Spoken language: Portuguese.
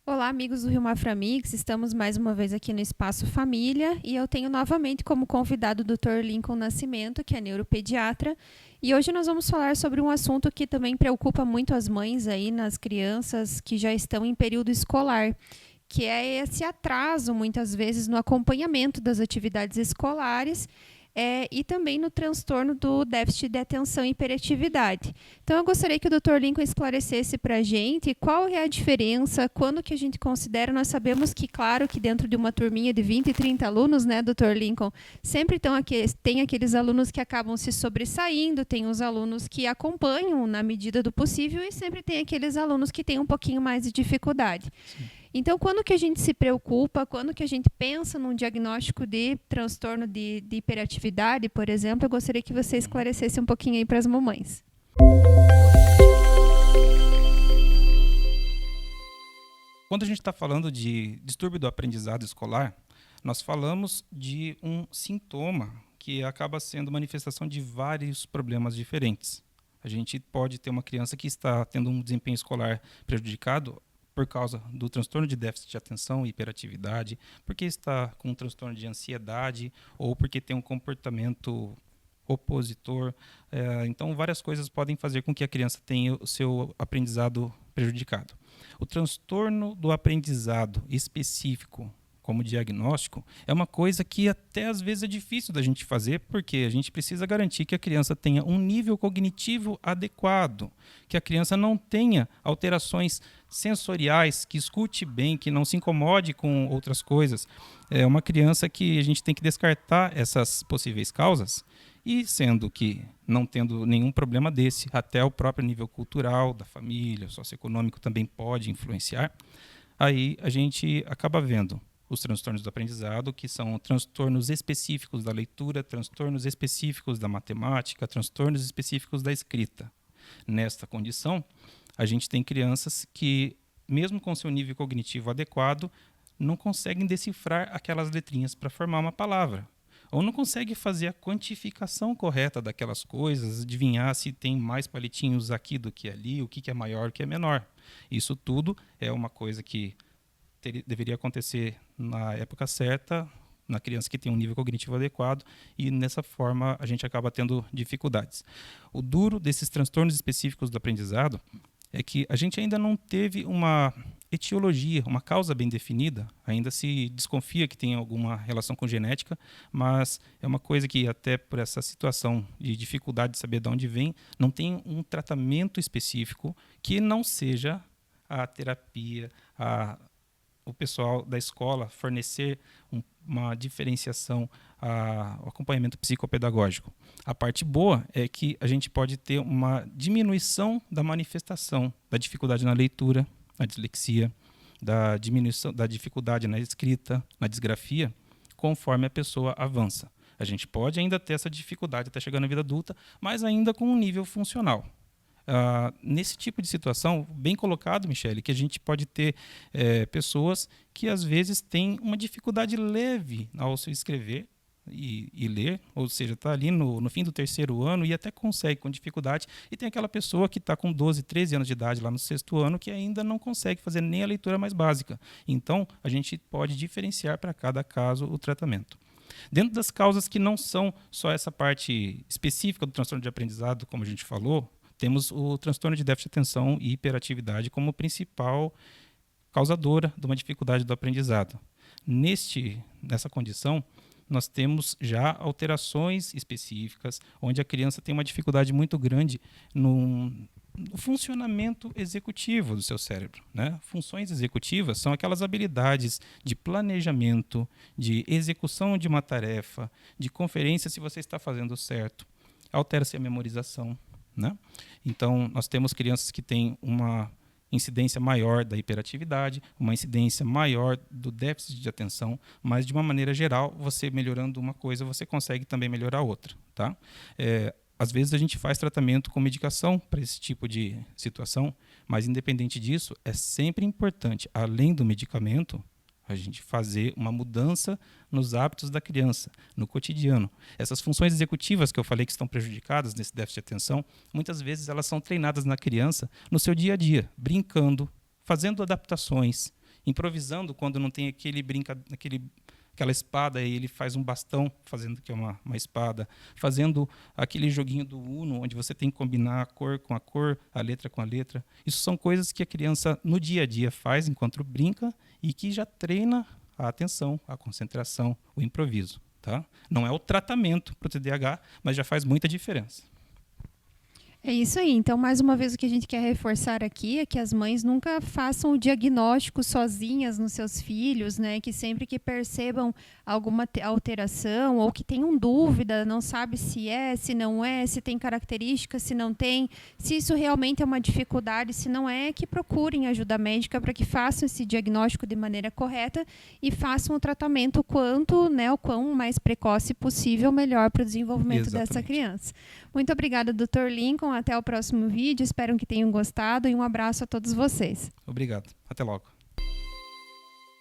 Olá, amigos do Rio Maframix, estamos mais uma vez aqui no Espaço Família e eu tenho novamente como convidado o Dr. Lincoln Nascimento, que é neuropediatra, e hoje nós vamos falar sobre um assunto que também preocupa muito as mães aí nas crianças que já estão em período escolar, que é esse atraso, muitas vezes, no acompanhamento das atividades escolares e também no transtorno do déficit de atenção e hiperatividade. Então, eu gostaria que o Dr. Lincoln esclarecesse para a gente qual é a diferença, quando que a gente considera, nós sabemos que, claro, que dentro de uma turminha de 20, 30 alunos, né, Dr. Lincoln, sempre tem aqueles alunos que acabam se sobressaindo, tem os alunos que acompanham na medida do possível e sempre tem aqueles alunos que têm um pouquinho mais de dificuldade. Sim. Então, quando que a gente se preocupa, quando que a gente pensa num diagnóstico de transtorno de hiperatividade, por exemplo, eu gostaria que você Uhum. esclarecesse um pouquinho aí para as mamães. Quando a gente está falando de distúrbio do aprendizado escolar, nós falamos de um sintoma que acaba sendo manifestação de vários problemas diferentes. A gente pode ter uma criança que está tendo um desempenho escolar prejudicado por causa do transtorno de déficit de atenção e hiperatividade, porque está com um transtorno de ansiedade ou porque tem um comportamento opositor. Então, várias coisas podem fazer com que a criança tenha o seu aprendizado prejudicado. O transtorno do aprendizado específico como diagnóstico é uma coisa que até às vezes é difícil da gente fazer, porque a gente precisa garantir que a criança tenha um nível cognitivo adequado, que a criança não tenha alterações sensoriais, que escute bem, que não se incomode com outras coisas. É uma criança que a gente tem que descartar essas possíveis causas, e sendo que não tendo nenhum problema desse, até o próprio nível cultural da família, socioeconômico também pode influenciar, aí a gente acaba vendo os transtornos do aprendizado, que são transtornos específicos da leitura, transtornos específicos da matemática, transtornos específicos da escrita. Nesta condição, a gente tem crianças que, mesmo com seu nível cognitivo adequado, não conseguem decifrar aquelas letrinhas para formar uma palavra. Ou não consegue fazer a quantificação correta daquelas coisas, adivinhar se tem mais palitinhos aqui do que ali, o que é maior, o que é menor. Isso tudo é uma coisa que deveria acontecer na época certa, na criança que tem um nível cognitivo adequado, e nessa forma a gente acaba tendo dificuldades. O duro desses transtornos específicos do aprendizado é que a gente ainda não teve uma etiologia, uma causa bem definida. Ainda se desconfia que tem alguma relação com genética, mas é uma coisa que, até por essa situação de dificuldade de saber de onde vem, não tem um tratamento específico que não seja a terapia, o pessoal da escola fornecer uma diferenciação, o acompanhamento psicopedagógico. A parte boa é que a gente pode ter uma diminuição da manifestação da dificuldade na leitura, na dislexia, da diminuição da dificuldade na escrita, na disgrafia, conforme a pessoa avança. A gente pode ainda ter essa dificuldade até chegar na vida adulta, mas ainda com um nível funcional. Nesse tipo de situação, bem colocado, Michele, que a gente pode ter pessoas que às vezes têm uma dificuldade leve ao se escrever e ler, ou seja, está ali no fim do terceiro ano e até consegue com dificuldade, e tem aquela pessoa que está com 12, 13 anos de idade lá no sexto ano que ainda não consegue fazer nem a leitura mais básica. Então, a gente pode diferenciar para cada caso o tratamento. Dentro das causas que não são só essa parte específica do transtorno de aprendizado, como a gente falou, temos o transtorno de déficit de atenção e hiperatividade como principal causadora de uma dificuldade do aprendizado. Nessa condição, nós temos já alterações específicas, onde a criança tem uma dificuldade muito grande no funcionamento executivo do seu cérebro, né? Funções executivas são aquelas habilidades de planejamento, de execução de uma tarefa, de conferência se você está fazendo certo. Altera-se a memorização, né? Então, nós temos crianças que têm uma incidência maior da hiperatividade, uma incidência maior do déficit de atenção, mas, de uma maneira geral, você melhorando uma coisa, você consegue também melhorar outra. Tá? Às vezes, a gente faz tratamento com medicação para esse tipo de situação, mas, independente disso, é sempre importante, além do medicamento, a gente fazer uma mudança nos hábitos da criança, no cotidiano. Essas funções executivas que eu falei que estão prejudicadas nesse déficit de atenção, muitas vezes elas são treinadas na criança no seu dia a dia, brincando, fazendo adaptações. improvisando quando não tem aquela espada e ele faz um bastão, fazendo que é uma espada, fazendo aquele joguinho do Uno, onde você tem que combinar a cor com a cor, a letra com a letra. Isso são coisas que a criança no dia a dia faz enquanto brinca e que já treina a atenção, a concentração, o improviso. Tá? Não é o tratamento para o TDAH, mas já faz muita diferença. É isso aí. Então, mais uma vez, o que a gente quer reforçar aqui é que as mães nunca façam o diagnóstico sozinhas nos seus filhos, né? Que sempre que percebam alguma alteração ou que tenham dúvida, não sabe se é, se não é, se tem características, se não tem, se isso realmente é uma dificuldade, se não é, que procurem ajuda médica para que façam esse diagnóstico de maneira correta e façam o tratamento o quão mais precoce possível, melhor para o desenvolvimento dessa criança. Muito obrigada, Dr. Lincoln. Até o próximo vídeo. Espero que tenham gostado e um abraço a todos vocês. Obrigado. Até logo.